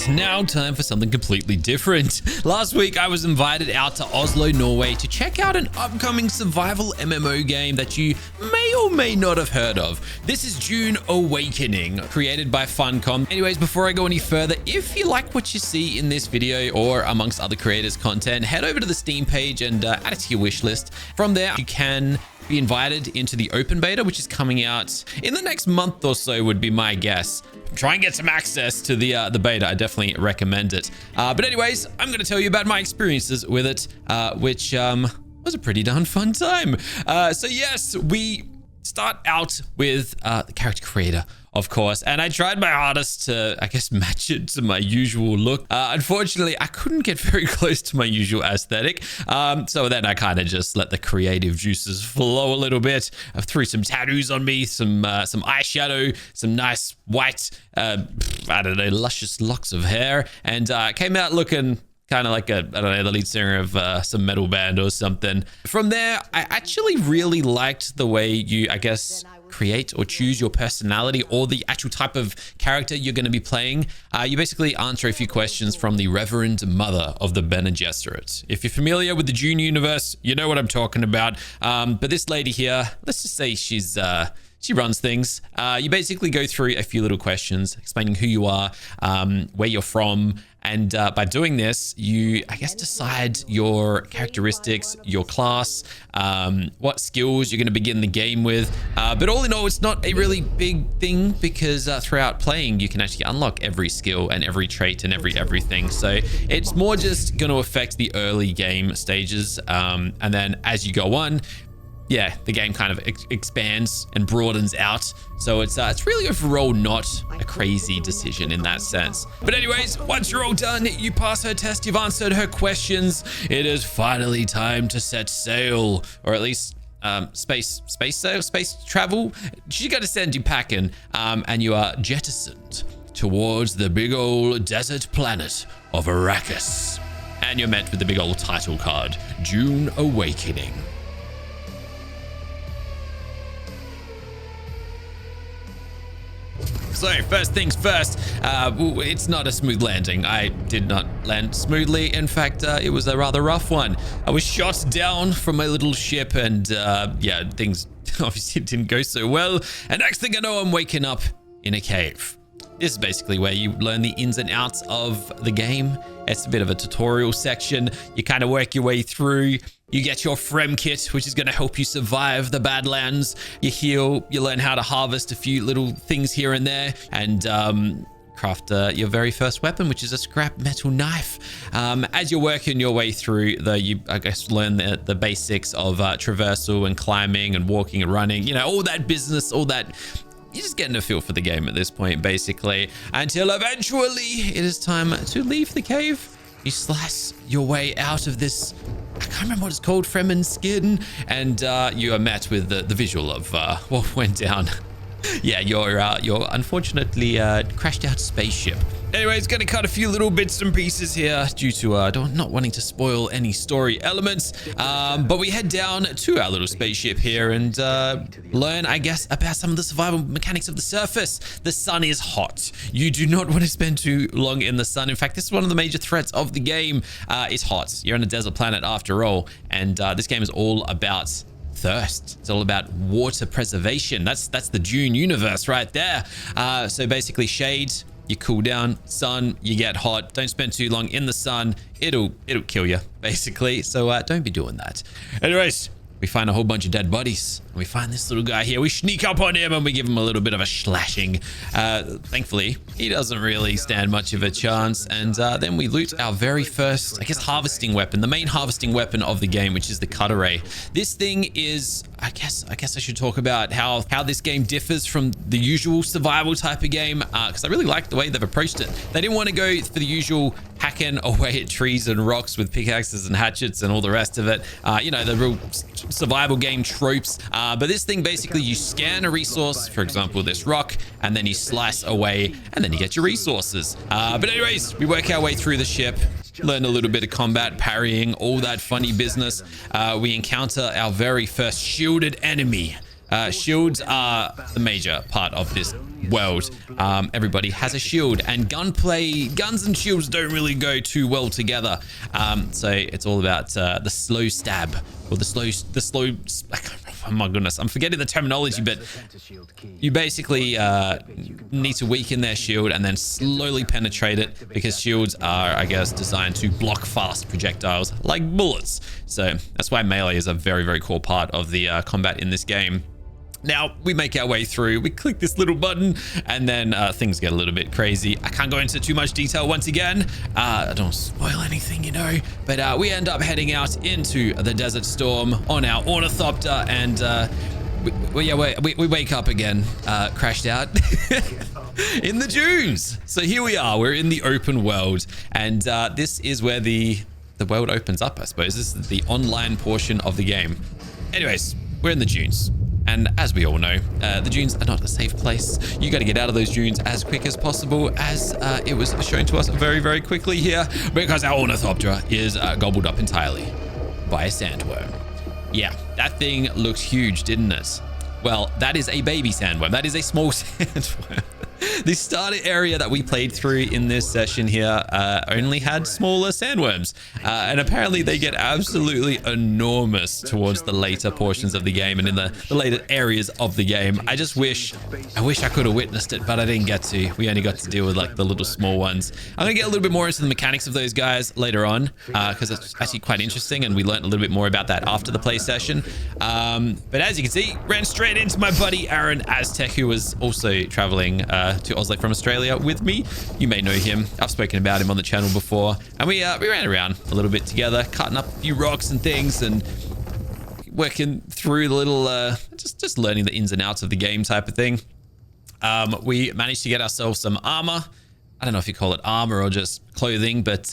right, now time for something completely different. Last week, I was invited out to Oslo, Norway to check out an upcoming survival MMO game that you may or may not have heard of. This is Dune Awakening, created by Funcom. Anyways, before I go any further, if you like what you see in this video or amongst other creators' content, head over to the Steam page and add it to your wish list. From there, you can be invited into the open beta, which is coming out in the next month or so, would be my guess. Try and get some access to the beta. I definitely recommend it. But anyways, I'm going to tell you about my experiences with it, which was a pretty darn fun time. So yes, we start out with the character creator, of course, and I tried my hardest to, I guess, match it to my usual look. Unfortunately, I couldn't get very close to my usual aesthetic, so then I kind of just let the creative juices flow a little bit. I threw some tattoos on me, some eyeshadow, some nice white, I don't know, luscious locks of hair, and came out looking kind of like I don't know, the lead singer of some metal band or something. From there, I actually really liked the way you, I guess, create or choose your personality or the actual type of character you're going to be playing. You basically answer a few questions from the Reverend Mother of the Bene Gesserit. If you're familiar with the Dune universe, you know what I'm talking about. But this lady here, let's just say she runs things. You basically go through a few little questions explaining who you are, where you're from, and by doing this, you, I guess, decide your characteristics, your class, what skills you're going to begin the game with. But all in all, it's not a really big thing because throughout playing, you can actually unlock every skill and every trait and everything. So it's more just going to affect the early game stages. And then as you go on, yeah, the game kind of expands and broadens out. So it's really overall not a crazy decision in that sense. But anyways, once you're all done, you pass her test, you've answered her questions. It is finally time to set sail, or at least space travel. She's going to send you packing, and you are jettisoned towards the big old desert planet of Arrakis. And you're met with the big old title card, Dune Awakening. So first things first, it's not a smooth landing. I did not land smoothly. In fact, it was a rather rough one. I was shot down from my little ship and yeah, things obviously didn't go so well. And next thing I know, I'm waking up in a cave. This is basically where you learn the ins and outs of the game. It's a bit of a tutorial section. You kind of work your way through. You get your Frem kit, which is going to help you survive the Badlands. You heal, you learn how to harvest a few little things here and there, and craft your very first weapon, which is a scrap metal knife. As you're working your way through, you, I guess, learn the basics of traversal and climbing and walking and running. You know, all that business, all that. You're just getting a feel for the game at this point, basically, until eventually it is time to leave the cave. You slice your way out of this, I can't remember what it's called, Fremen skin, and you are met with the visual of what went down. Yeah, your unfortunately crashed out spaceship. Anyway, it's going to cut a few little bits and pieces here due to not wanting to spoil any story elements. But we head down to our little spaceship here and learn, I guess, about some of the survival mechanics of the surface. The sun is hot. You do not want to spend too long in the sun. In fact, this is one of the major threats of the game. It's hot. You're on a desert planet after all. And this game is all about thirst. It's all about water preservation. That's the Dune universe right there. So basically shade, you cool down, sun, you get hot. Don't spend too long in the sun. It'll kill you, basically. So don't be doing that. Anyways, we find a whole bunch of dead bodies. And we find this little guy here. We sneak up on him and we give him a little bit of a slashing. Thankfully, he doesn't really stand much of a chance. And then we loot our very first, I guess, harvesting weapon. The main harvesting weapon of the game, which is the cutter ray. This thing is, I guess I should talk about how this game differs from the usual survival type of game. Because I really like the way they've approached it. They didn't want to go for the usual hacking away at trees and rocks with pickaxes and hatchets and all the rest of it. You know, the real survival game tropes. But this thing, basically, you scan a resource, for example, this rock, and then you slice away, and then you get your resources. But anyways, we work our way through the ship, learn a little bit of combat, parrying, all that funny business. We encounter our very first shielded enemy. Shields are the major part of this world, everybody has a shield, and guns and shields don't really go too well together. So it's all about the slow stab, or the slow. Oh my goodness, I'm forgetting the terminology, but you basically need to weaken their shield and then slowly penetrate it, because shields are, I guess, designed to block fast projectiles like bullets. So that's why melee is a very, very core part of the combat in this game. Now, we make our way through, we click this little button, and then things get a little bit crazy. I can't go into too much detail once again. I don't spoil anything, you know, but we end up heading out into the Desert Storm on our ornithopter, and we wake up again, crashed out in the dunes. So here we are, we're in the open world, and this is where the world opens up, I suppose. This is the online portion of the game. Anyways, we're in the dunes. And as we all know, the dunes are not a safe place. You got to get out of those dunes as quick as possible, as it was shown to us very, very quickly here, because our ornithopter is gobbled up entirely by a sandworm. Yeah, that thing looked huge, didn't it? Well, that is a baby sandworm. That is a small sandworm. The starter area that we played through in this session here only had smaller sandworms, and apparently they get absolutely enormous towards the later portions of the game and in the later areas of the game. I wish I could have witnessed it, but I didn't get to. We only got to deal with like the little small ones. I'm gonna get a little bit more into the mechanics of those guys later on, because it's actually quite interesting, and we learned a little bit more about that after the play session. But as you can see, ran straight into my buddy Aaron Aztec, who was also traveling to Oslo from Australia with me. You may know him. I've spoken about him on the channel before, and we ran around a little bit together, cutting up a few rocks and things, and working through the little just learning the ins and outs of the game type of thing. We managed to get ourselves some armor. I don't know if you call it armor or just clothing, but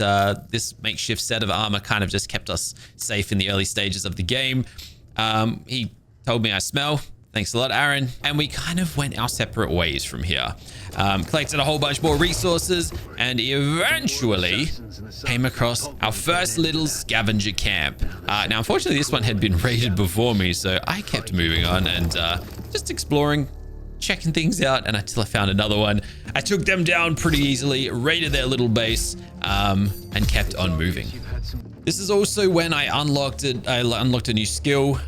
this makeshift set of armor kind of just kept us safe in the early stages of the game. He told me I smell. Thanks a lot, Aaron. And we kind of went our separate ways from here. Collected a whole bunch more resources, and eventually came across our first little scavenger camp. Now, unfortunately, this one had been raided before me, so I kept moving on and just exploring, checking things out, and until I found another one. I took them down pretty easily, raided their little base, and kept on moving. This is also when I unlocked a new skill.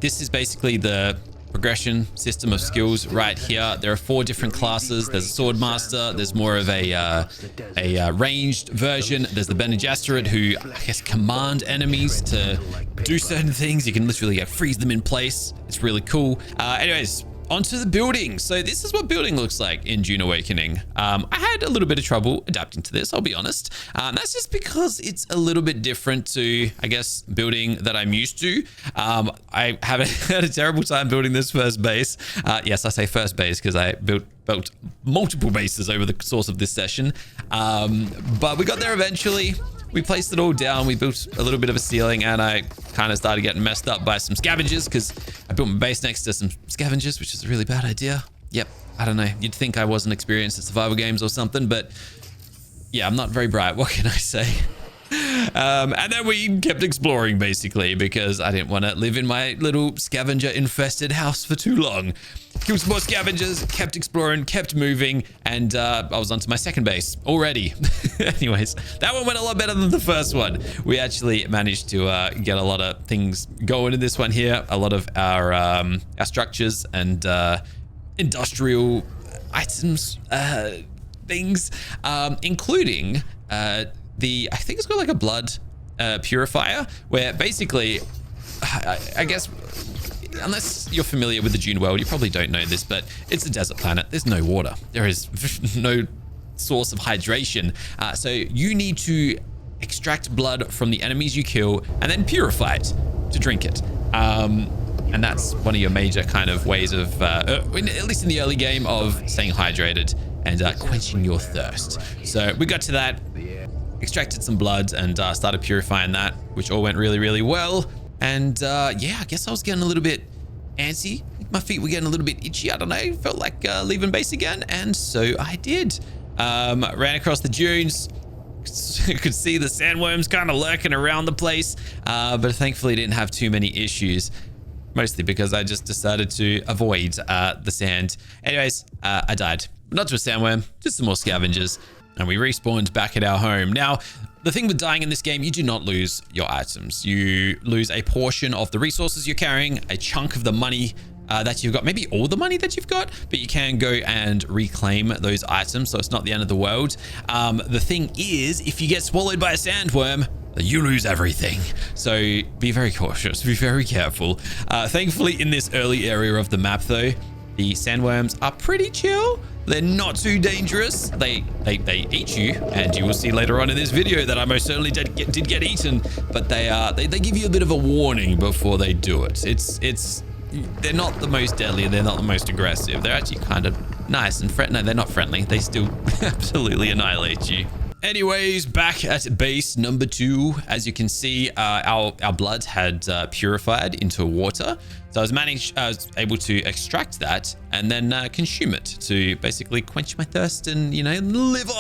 This is basically the progression system of skills right here. There are 4 different classes. There's a sword master. There's more of a ranged version. There's the Bene Gesserit, who I guess command enemies to do certain things. You can literally freeze them in place. It's really cool. Anyways, onto the building. So this is what building looks like in Dune Awakening. I had a little bit of trouble adapting to this, I'll be honest. That's just because it's a little bit different to, I guess, building that I'm used to. I haven't had a terrible time building this first base. Yes, I say first base because I built multiple bases over the course of this session. But we got there eventually. We placed it all down. We built a little bit of a ceiling, and I kind of started getting messed up by some scavengers because I built my base next to some scavengers, which is a really bad idea. Yep, I don't know. You'd think I wasn't experienced in survival games or something, but yeah, I'm not very bright. What can I say? And then we kept exploring, basically, because I didn't want to live in my little scavenger-infested house for too long. Killed some more scavengers, kept exploring, kept moving, and I was onto my second base already. Anyways, that one went a lot better than the first one. We actually managed to get a lot of things going in this one here. A lot of our structures and industrial items, things, including I think it's got like a blood purifier, where basically, I guess, unless you're familiar with the Dune world, you probably don't know this, but it's a desert planet. There's no water. There is no source of hydration. So you need to extract blood from the enemies you kill and then purify it to drink it. And that's one of your major kind of ways of, at least in the early game, of staying hydrated and quenching your thirst. So we got to that, extracted some blood, and started purifying that, which all went really, really well. And yeah, I guess I was getting a little bit antsy. My feet were getting a little bit itchy. I don't know. Felt like leaving base again. And so I did. Ran across the dunes. Could see the sandworms kind of lurking around the place. But thankfully didn't have too many issues. mostly because I just decided to avoid the sand. Anyways, I died. Not to a sandworm, just some more scavengers. And we respawned back at our home. Now, the thing with dying in this game, you do not lose your items. You lose a portion of the resources you're carrying, a chunk of the money that you've got, maybe all the money that you've got, but you can go and reclaim those items, so it's not the end of the world. The thing is, if you get swallowed by a sandworm, you lose everything. So be very cautious, be very careful. Thankfully, in this early area of the map though, the sandworms are pretty chill. They're not too dangerous. They eat you, and you will see later on in this video that I most certainly did get eaten, but they give you a bit of a warning before they do it. They're not the most deadly, they're not the most aggressive. They're actually kind of nice and friendly. No, they're not friendly. They still absolutely annihilate you. Anyways, back at base number 2, as you can see, our blood had purified into water. So I was able to extract that and then consume it to basically quench my thirst and, you know, live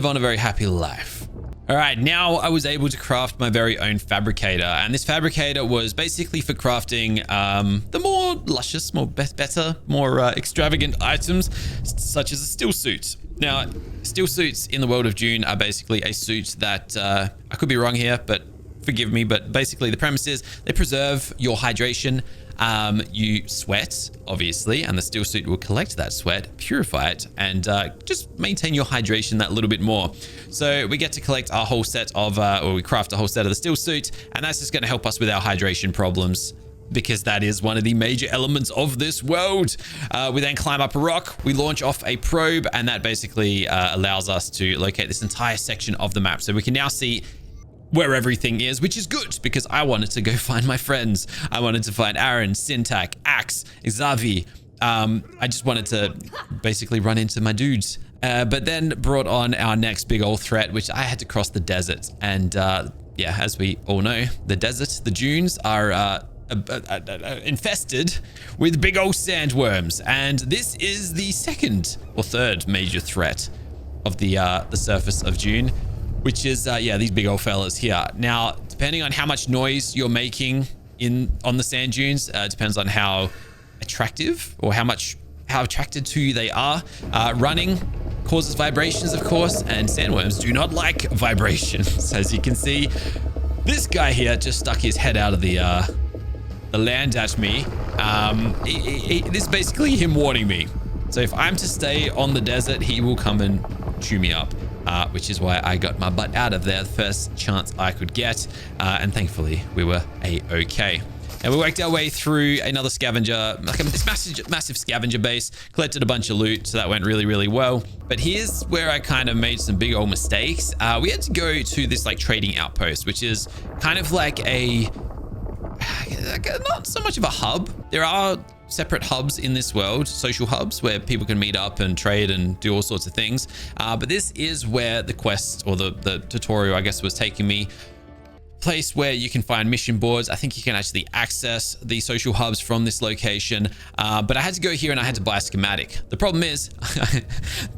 on a very happy life. All right, now I was able to craft my very own fabricator, and this fabricator was basically for crafting the more luscious, better, more extravagant items, such as a steel suit. Now, steel suits in the world of Dune are basically a suit that, I could be wrong here, but forgive me, but basically the premise is they preserve your hydration. You sweat, obviously, and the steel suit will collect that sweat, purify it, and just maintain your hydration that little bit more. So we get to collect our whole set of, or we craft a whole set of the steel suit, and that's just going to help us with our hydration problems, because that is one of the major elements of this world. We then climb up a rock, we launch off a probe, and that basically allows us to locate this entire section of the map. So we can now see where everything is, which is good because I wanted to go find my friends. I wanted to find Aaron, Syntac, Axe, Xavi. I just wanted to basically run into my dudes. But then brought on our next big old threat, which I had to cross the desert. And yeah, as we all know, the desert, the dunes are infested with big old sandworms. And this is the second or third major threat of the surface of Dune, which is, yeah, these big old fellas here. Now, depending on how much noise you're making on the sand dunes, depends on how attractive or how attracted to you they are. Running causes vibrations, of course, and sandworms do not like vibrations. As you can see, this guy here just stuck his head out of the land at me. This is basically him warning me. So if I'm to stay on the desert, he will come and chew me up. Which is why I got my butt out of there the first chance I could get. And thankfully, we were A-okay. And we worked our way through another scavenger, like this massive scavenger base, collected a bunch of loot, so that went really, really well. But here's where I kind of made some big old mistakes. We had to go to this like trading outpost, which is kind of like not so much of a hub. There are separate hubs in this world, social hubs where people can meet up and trade and do all sorts of things. But this is where the quest or the tutorial, I guess, was taking me. Place where you can find mission boards. I think you can actually access the social hubs from this location. But I had to go here and I had to buy a schematic. The problem is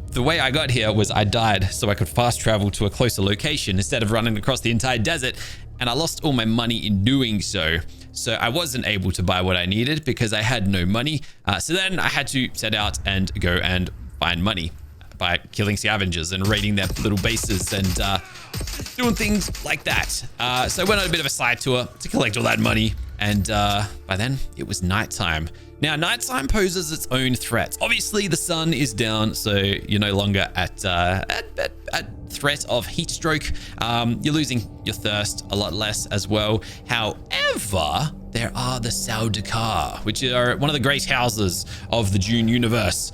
the way I got here was I died so I could fast travel to a closer location instead of running across the entire desert. And I lost all my money in doing so. So I wasn't able to buy what I needed because I had no money. So then I had to set out and go and find money by killing scavengers and raiding their little bases and doing things like that. So I went on a bit of a side tour to collect all that money. And by then it was nighttime. Now, nighttime poses its own threats. Obviously, the sun is down, so you're no longer at threat of heat stroke. You're losing your thirst a lot less as well. However, there are the Saudakar, which are one of the great houses of the Dune universe.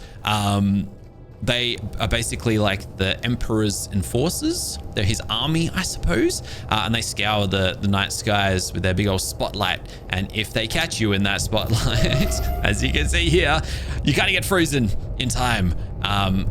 They are basically like the Emperor's enforcers. They're his army, I suppose. And they scour the night skies with their big old spotlight. And if they catch you in that spotlight, as you can see here, you kind of get frozen in time.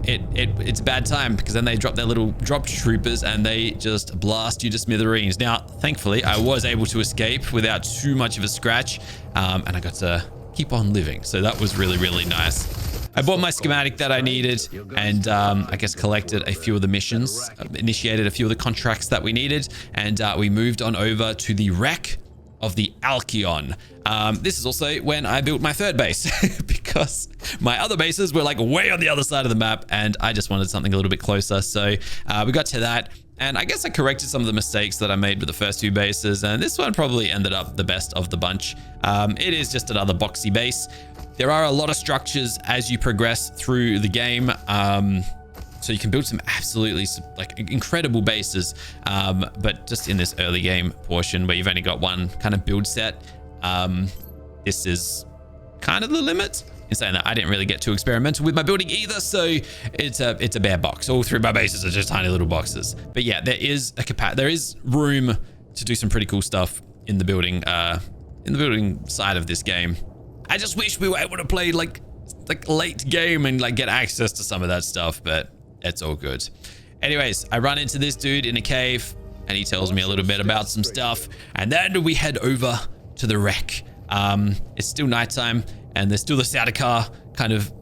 It's a bad time because then they drop their little drop troopers and they just blast you to smithereens. Now, thankfully, I was able to escape without too much of a scratch. And I got to keep on living. So that was really, really nice. I bought my schematic that I needed and I guess collected a few of the missions, initiated a few of the contracts that we needed, and we moved on over to the wreck of the Alcyon. This is also when I built my third base because my other bases were like way on the other side of the map and I just wanted something a little bit closer. So we got to that. And I guess I corrected some of the mistakes that I made with the first two bases. And this one probably ended up the best of the bunch. It is just another boxy base. There are a lot of structures as you progress through the game. So you can build some absolutely like incredible bases. But just in this early game portion where you've only got one kind of build set, this is kind of the limit. In saying that, I didn't really get too experimental with my building either, so it's a bare box. All three of my bases are just tiny little boxes. But yeah, there is room to do some pretty cool stuff in the building side of this game. I just wish we were able to play like late game and like get access to some of that stuff, but it's all good. Anyways, I run into this dude in a cave and he tells me a little bit about some stuff, and then we head over to the wreck. It's still nighttime. And there's still the Sardaukar kind of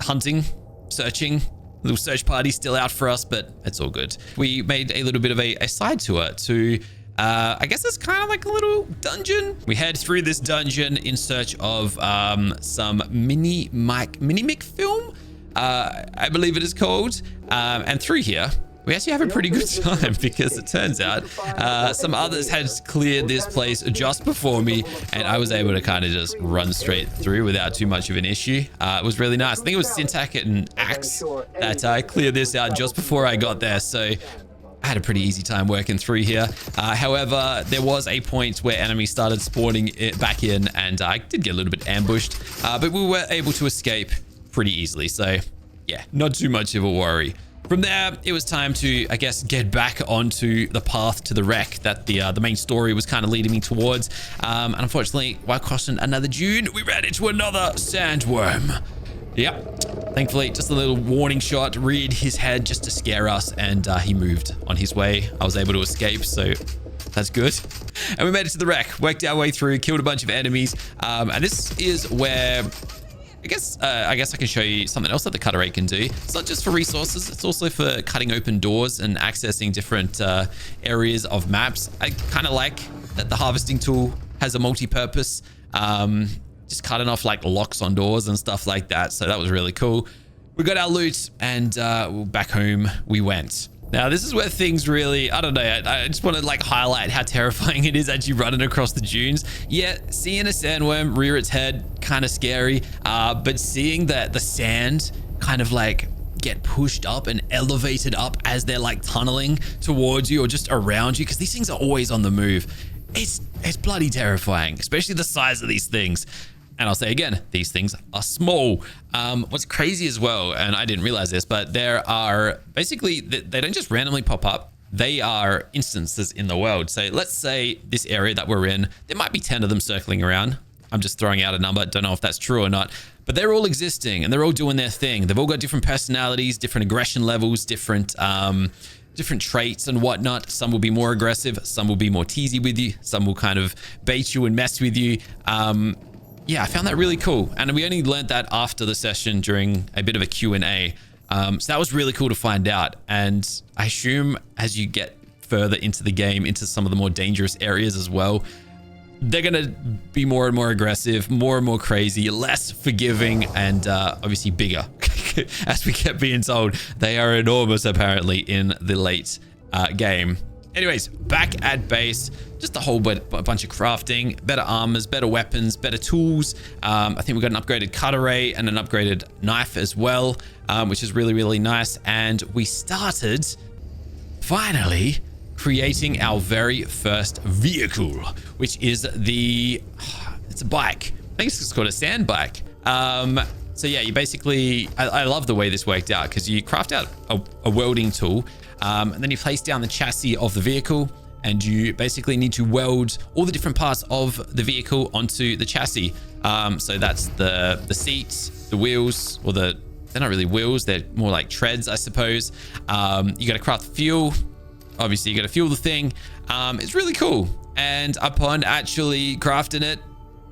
hunting, searching. Little search party still out for us, but it's all good. We made a little bit of a side tour to, I guess it's kind of like a little dungeon. We head through this dungeon in search of some mini-mic film, I believe it is called. And through here, we actually have a pretty good time because it turns out some others had cleared this place just before me and I was able to kind of just run straight through without too much of an issue. It was really nice. I think it was Syntac and Axe that I cleared this out just before I got there. So I had a pretty easy time working through here. However, there was a point where enemies started spawning it back in and I did get a little bit ambushed, but we were able to escape pretty easily. So yeah, not too much of a worry. From there, it was time to, I guess, get back onto the path to the wreck that the main story was kind of leading me towards. And unfortunately, while crossing another dune, we ran into another sandworm. Yep. Thankfully, just a little warning shot reared his head just to scare us, and he moved on his way. I was able to escape, so that's good. And we made it to the wreck, worked our way through, killed a bunch of enemies. And this is where I guess I can show you something else that the cutter rate can do. It's not just for resources, it's also for cutting open doors and accessing different areas of maps. I kind of like that the harvesting tool has a multi-purpose, just cutting off like locks on doors and stuff like that. So that was really cool. We got our loot and back home we went. Now, this is where things really, I don't know, I just want to like highlight how terrifying it is actually running across the dunes. Yeah, seeing a sandworm rear its head, kind of scary, but seeing that the sand kind of like get pushed up and elevated up as they're like tunneling towards you or just around you, because these things are always on the move. It's bloody terrifying, especially the size of these things. And I'll say again, these things are small. What's crazy as well, and I didn't realize this, but there are basically, they don't just randomly pop up. They are instances in the world. So let's say this area that we're in, there might be 10 of them circling around. I'm just throwing out a number. Don't know if that's true or not, but they're all existing and they're all doing their thing. They've all got different personalities, different aggression levels, different traits and whatnot. Some will be more aggressive. Some will be more teasy with you. Some will kind of bait you and mess with you. Yeah, I found that really cool. And we only learned that after the session during a bit of a Q&A. So that was really cool to find out. And I assume as you get further into the game, into some of the more dangerous areas as well, they're going to be more and more aggressive, more and more crazy, less forgiving, and obviously bigger. As we kept being told, they are enormous apparently in the late game. Anyways, back at base, just a whole bunch of crafting, better armors, better weapons, better tools. I think we got an upgraded cutter ray and an upgraded knife as well, which is really, really nice. And we started finally creating our very first vehicle, which is it's a bike. I think it's called a sand bike. So yeah, you basically, I love the way this worked out because you craft out a welding tool. And then you place down the chassis of the vehicle and you basically need to weld all the different parts of the vehicle onto the chassis. So that's the seats, the wheels, or they're not really wheels, they're more like treads, I suppose. You got to craft fuel. Obviously, you got to fuel the thing. It's really cool. And upon actually crafting it,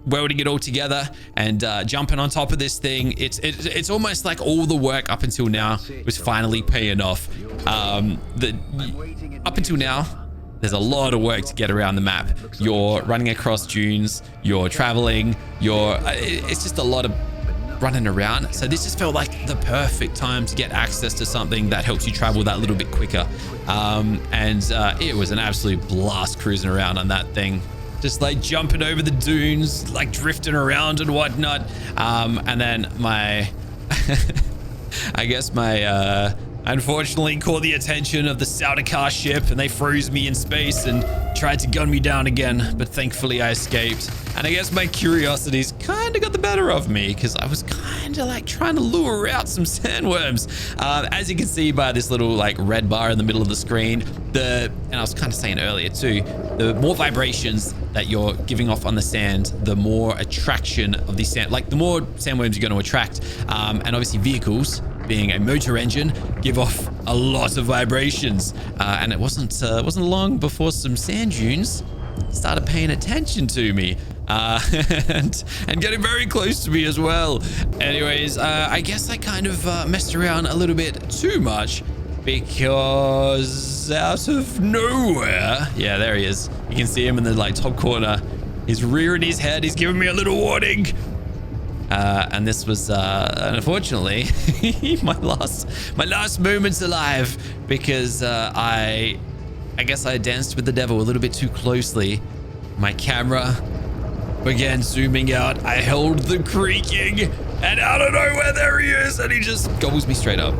welding it all together and jumping on top of this thing, it's almost like all the work up until now was finally paying off. Up until now, there's a lot of work to get around the map. You're running across dunes, you're traveling, it's just a lot of running around. So this just felt like the perfect time to get access to something that helps you travel that little bit quicker. It was an absolute blast cruising around on that thing. Just like jumping over the dunes, like drifting around and whatnot. And then I unfortunately caught the attention of the Sardaukar ship, and they froze me in space and tried to gun me down again, but thankfully I escaped. And I guess my curiosities kind of got the better of me, because I was kind of like trying to lure out some sandworms. As you can see by this little like red bar in the middle of the screen, and I was kind of saying earlier too, the more vibrations that you're giving off on the sand, the more attraction of the sand, like the more sandworms you're going to attract. And obviously vehicles, being a motor engine, give off a lot of vibrations. And it wasn't long before some sand dunes started paying attention to me and getting very close to me as well. Anyways, I guess I kind of messed around a little bit too much, because out of nowhere, yeah, there he is. You can see him in the like top corner. He's rearing his head. He's giving me a little warning. And this was unfortunately my last moments alive, because I guess I danced with the devil a little bit too closely. My camera began zooming out. I held the creaking, and out of nowhere there he is, and he just gobbles me straight up.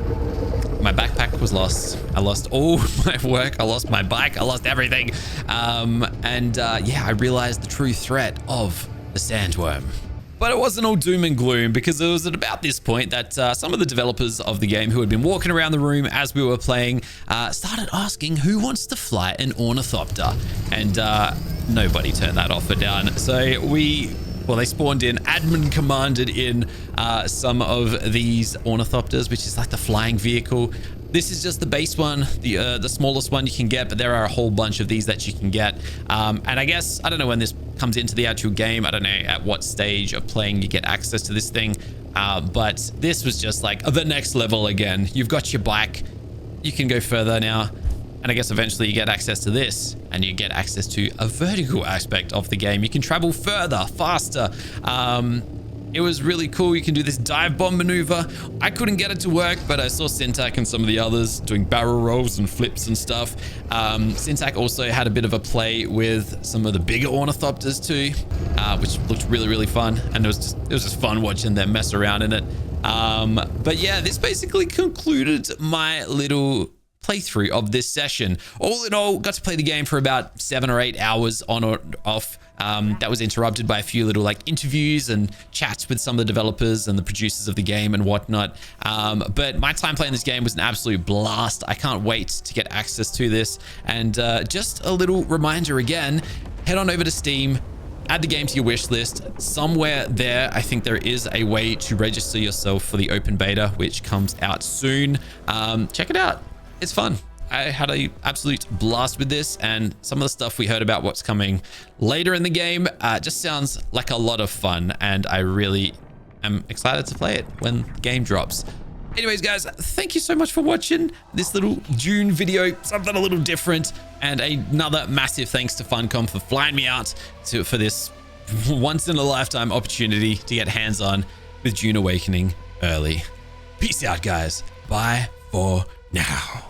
My backpack was lost. I lost all my work. I lost my bike. I lost everything. Yeah, I realized the true threat of the sandworm. But it wasn't all doom and gloom, because it was at about this point that some of the developers of the game who had been walking around the room as we were playing started asking who wants to fly an ornithopter. And nobody turned that offer down. So they spawned in, admin commanded in some of these ornithopters, which is like the flying vehicle. This is just the base one, the smallest one you can get, but there are a whole bunch of these that you can get. And I guess, I don't know when this comes into the actual game. I don't know at what stage of playing you get access to this thing. But this was just like the next level again. You've got your bike. You can go further now. And I guess eventually you get access to this, and you get access to a vertical aspect of the game. You can travel further, faster. It was really cool. You can do this dive bomb maneuver. I couldn't get it to work, but I saw Syntac and some of the others doing barrel rolls and flips and stuff. Syntac also had a bit of a play with some of the bigger ornithopters too, which looked really, really fun. And it was just fun watching them mess around in it. But yeah, this basically concluded my little playthrough of this session. All in all, got to play the game for about 7 or 8 hours on or off. That was interrupted by a few little like interviews and chats with some of the developers and the producers of the game and whatnot. But my time playing this game was an absolute blast. I can't wait to get access to this. And just a little reminder again, head on over to Steam, add the game to your wish list. Somewhere there, I think there is a way to register yourself for the open beta, which comes out soon. Check it out. It's fun. I had an absolute blast with this, and some of the stuff we heard about what's coming later in the game just sounds like a lot of fun, and I really am excited to play it when the game drops. Anyways, guys, thank you so much for watching this little Dune video, something a little different, and another massive thanks to Funcom for flying me out for this once-in-a-lifetime opportunity to get hands-on with Dune Awakening early. Peace out, guys. Bye for now.